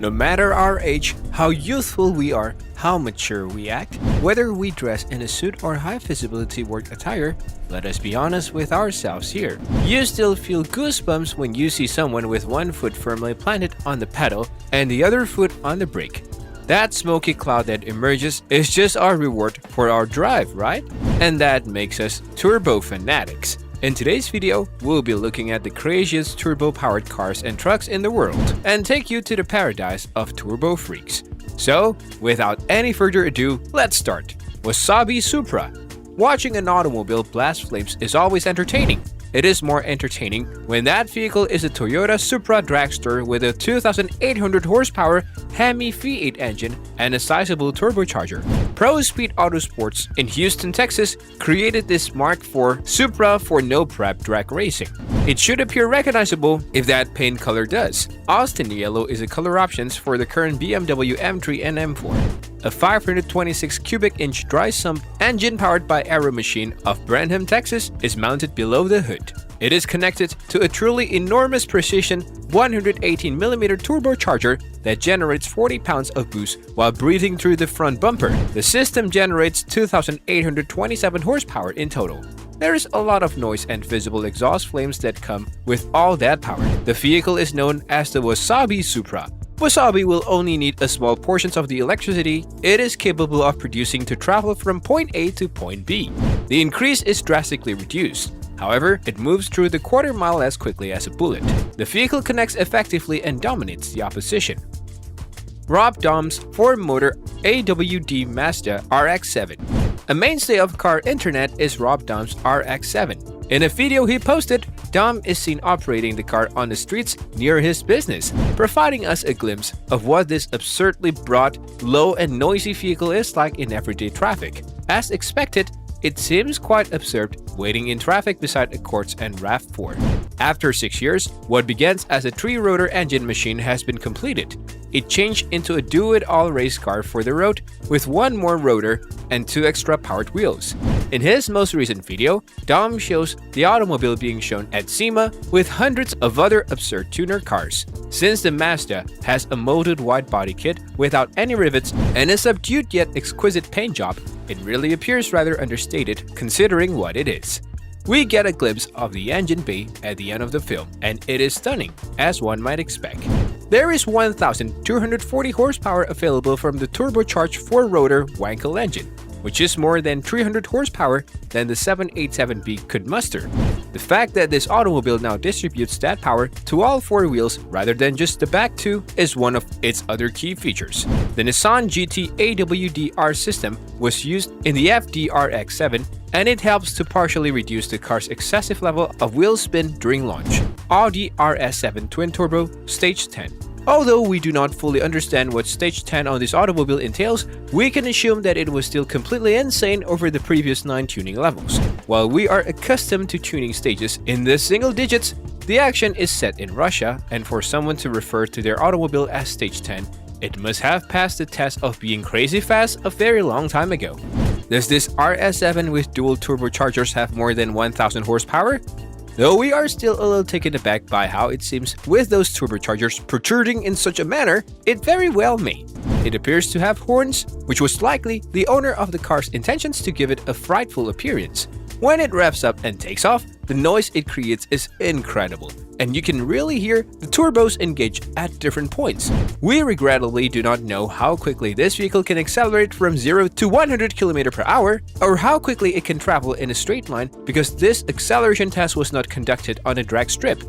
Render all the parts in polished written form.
No matter our age, how youthful we are, how mature we act, whether we dress in a suit or high visibility work attire, let us be honest with ourselves here. You still feel goosebumps when you see someone with one foot firmly planted on the pedal and the other foot on the brake. That smoky cloud that emerges is just our reward for our drive, right? And that makes us turbo fanatics. In today's video, we'll be looking at the craziest turbo-powered cars and trucks in the world and take you to the paradise of turbo freaks. So, without any further ado, let's start. Wasabi Supra. Watching an automobile blast flames is always entertaining. It is more entertaining when that vehicle is a Toyota Supra dragster with a 2,800 horsepower Hemi V8 engine and a sizable turbocharger. Pro Speed Autosports in Houston, Texas created this Mark IV Supra for no-prep drag racing. It should appear recognizable if that paint color does. Austin Yellow is a color options for the current BMW M3 and M4. A 526 cubic inch dry sump engine powered by Aero Machine of Branham, Texas is mounted below the hood. It is connected to a truly enormous precision 118mm turbocharger that generates 40 pounds of boost while breathing through the front bumper. The system generates 2,827 horsepower in total. There is a lot of noise and visible exhaust flames that come with all that power. The vehicle is known as the Wasabi Supra. Wasabi will only need a small portion of the electricity it is capable of producing to travel from point A to point B. The increase is drastically reduced. However, it moves through the quarter mile less quickly as a bullet. The vehicle connects effectively and dominates the opposition. Rob Daum's 4-motor AWD Mazda RX7. A mainstay of car internet is Rob Daum's RX7. In a video he posted, Daum is seen operating the car on the streets near his business, providing us a glimpse of what this absurdly broad, low and noisy vehicle is like in everyday traffic. As expected, it seems quite absurd waiting in traffic beside a Quartz and RAV4. After 6 years, what begins as a 3-rotor engine machine has been completed. It changed into a do-it-all race car for the road with 1 more rotor and 2 extra powered wheels. In his most recent video, Daum shows the automobile being shown at SEMA with hundreds of other absurd tuner cars. Since the Mazda has a molded wide body kit without any rivets and a subdued yet exquisite paint job, it really appears rather understated considering what it is. We get a glimpse of the engine bay at the end of the film, and it is stunning, as one might expect. There is 1,240 horsepower available from the turbocharged 4-rotor Wankel engine, which is more than 300 horsepower than the 787B could muster. The fact that this automobile now distributes that power to all 4 wheels rather than just the back 2 is one of its other key features. The Nissan GT AWD-R system was used in the FD-RX7, and it helps to partially reduce the car's excessive level of wheel spin during launch. Audi RS7 twin-turbo Stage 10. Although we do not fully understand what Stage 10 on this automobile entails, we can assume that it was still completely insane over the previous 9 tuning levels. While we are accustomed to tuning stages in the single digits, the action is set in Russia, and for someone to refer to their automobile as Stage 10, it must have passed the test of being crazy fast a very long time ago. Does this RS7 with dual turbochargers have more than 1,000 horsepower? Though we are still a little taken aback by how it seems with those turbochargers protruding in such a manner, it very well may. It appears to have horns, which was likely the owner of the car's intentions to give it a frightful appearance. When it revs up and takes off, the noise it creates is incredible, and you can really hear the turbos engage at different points. We regrettably do not know how quickly this vehicle can accelerate from 0 to 100 km per hour, or how quickly it can travel in a straight line because this acceleration test was not conducted on a drag strip.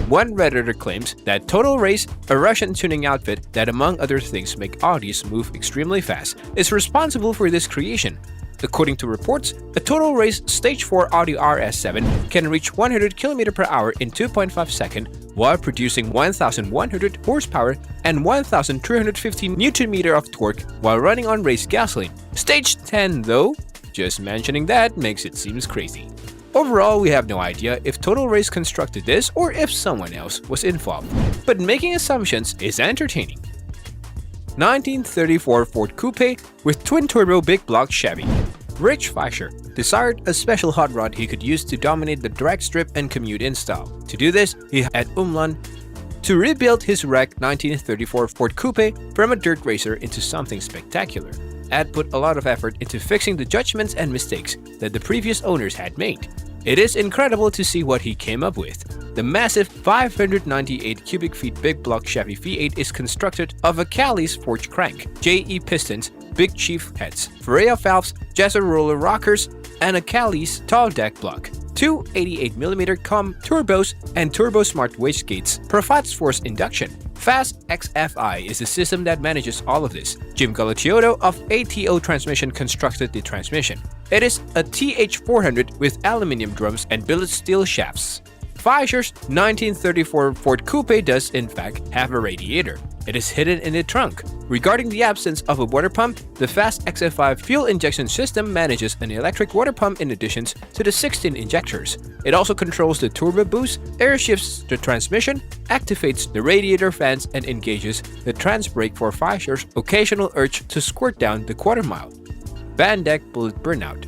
One Redditor claims that Total Race, a Russian tuning outfit that among other things make Audis move extremely fast, is responsible for this creation. According to reports, a Total Race Stage 4 Audi RS7 can reach 100 km per hour in 2.5 seconds while producing 1,100 horsepower and 1,350 Nm of torque while running on race gasoline. Stage 10 though, just mentioning that makes it seem crazy. Overall, we have no idea if Total Race constructed this or if someone else was involved, but making assumptions is entertaining. 1934 Ford Coupe with twin-turbo big block Chevy. Rich Fisher desired a special hot rod he could use to dominate the drag strip and commute in style. To do this, he had Umland to rebuild his wrecked 1934 Ford Coupe from a dirt racer into something spectacular. Ed put a lot of effort into fixing the judgments and mistakes that the previous owners had made. It is incredible to see what he came up with. The massive 598 cubic feet big block Chevy V8 is constructed of a Cali's forged crank, JE pistons, Big Chief heads, Ferrea valves, Jazzer roller rockers, and a Cali's tall deck block. Two 88mm COM turbos and Turbo Smart wastegates provides force induction. Fast XFI is the system that manages all of this. Jim Galacciotto of ATO Transmission constructed the transmission. It is a TH400 with aluminum drums and billet steel shafts. Fischer's 1934 Ford Coupe does in fact have a radiator. It is hidden in the trunk. Regarding the absence of a water pump, the Fast XF5 fuel injection system manages an electric water pump in addition to the 16 injectors. It also controls the turbo boost, air shifts the transmission, activates the radiator fans, and engages the trans brake for Fischer's occasional urge to squirt down the quarter mile. Bandeck bullet burnout.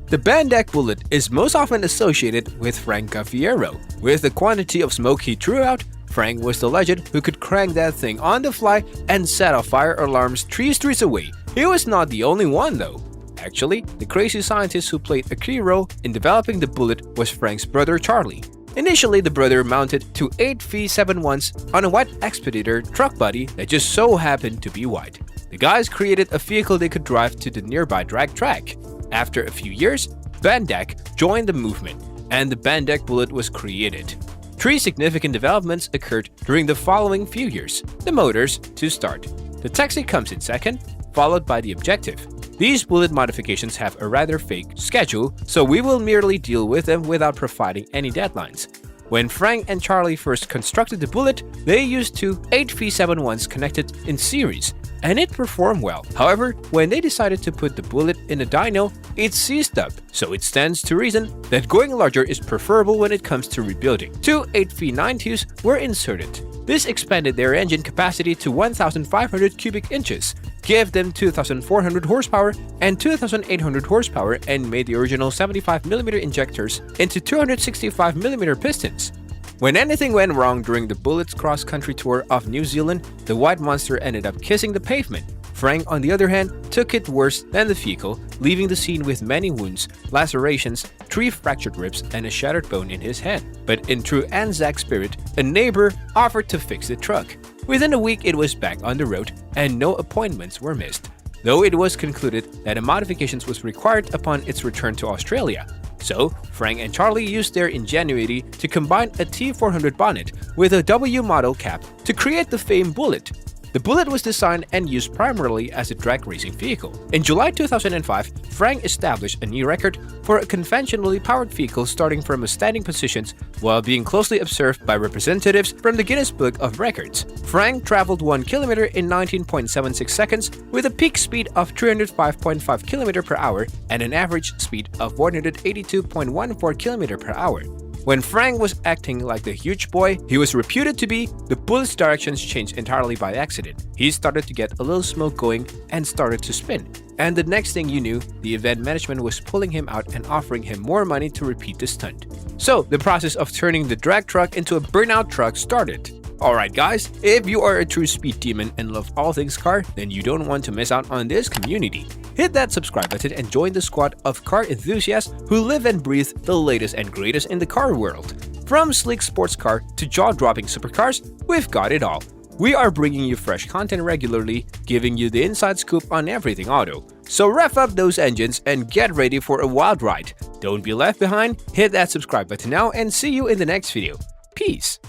The Bandeck bullet is most often associated with Frank Gaviero. With the quantity of smoke he threw out, Frank was the legend who could crank that thing on the fly and set off fire alarms 3 streets away. He was not the only one though. Actually, the crazy scientist who played a key role in developing the bullet was Frank's brother Charlie. Initially, the brother mounted two 8 V71s on a white Expeditor truck body that just so happened to be white. The guys created a vehicle they could drive to the nearby drag track. After a few years, Bandeck joined the movement, and the Bandeck bullet was created. 3 significant developments occurred during the following few years. The motors to start. The taxi comes in second, followed by the objective. These bullet modifications have a rather fake schedule, so we will merely deal with them without providing any deadlines. When Frank and Charlie first constructed the bullet, they used two 8 V71s connected in series, and it performed well. However, when they decided to put the bullet in a dyno, it seized up, so it stands to reason that going larger is preferable when it comes to rebuilding. Two 8 V92s were inserted. This expanded their engine capacity to 1,500 cubic inches, gave them 2,400 horsepower and 2,800 horsepower, and made the original 75mm injectors into 265mm pistons. When anything went wrong during the Bullet's cross-country tour of New Zealand, the white monster ended up kissing the pavement. Frank, on the other hand, took it worse than the vehicle, leaving the scene with many wounds, lacerations, 3 fractured ribs, and a shattered bone in his hand. But in true Anzac spirit, a neighbor offered to fix the truck. Within a week, it was back on the road, and no appointments were missed, though it was concluded that a modification was required upon its return to Australia. So, Frank and Charlie used their ingenuity to combine a T400 bonnet with a W model cap to create the famed Bullet. The Bullet was designed and used primarily as a drag racing vehicle. In July 2005, Frank established a new record for a conventionally powered vehicle starting from a standing position while being closely observed by representatives from the Guinness Book of Records. Frank traveled 1 kilometer in 19.76 seconds with a peak speed of 305.5 km per hour and an average speed of 182.14 km per hour. When Frank was acting like the huge boy he was reputed to be, the Bullet's directions changed entirely by accident. He started to get a little smoke going and started to spin. And the next thing you knew, the event management was pulling him out and offering him more money to repeat the stunt. So, the process of turning the drag truck into a burnout truck started. Alright guys, if you are a true speed demon and love all things car, then you don't want to miss out on this community. Hit that subscribe button and join the squad of car enthusiasts who live and breathe the latest and greatest in the car world. From sleek sports car to jaw-dropping supercars, we've got it all. We are bringing you fresh content regularly, giving you the inside scoop on everything auto. So rev up those engines and get ready for a wild ride. Don't be left behind, hit that subscribe button now and see you in the next video. Peace!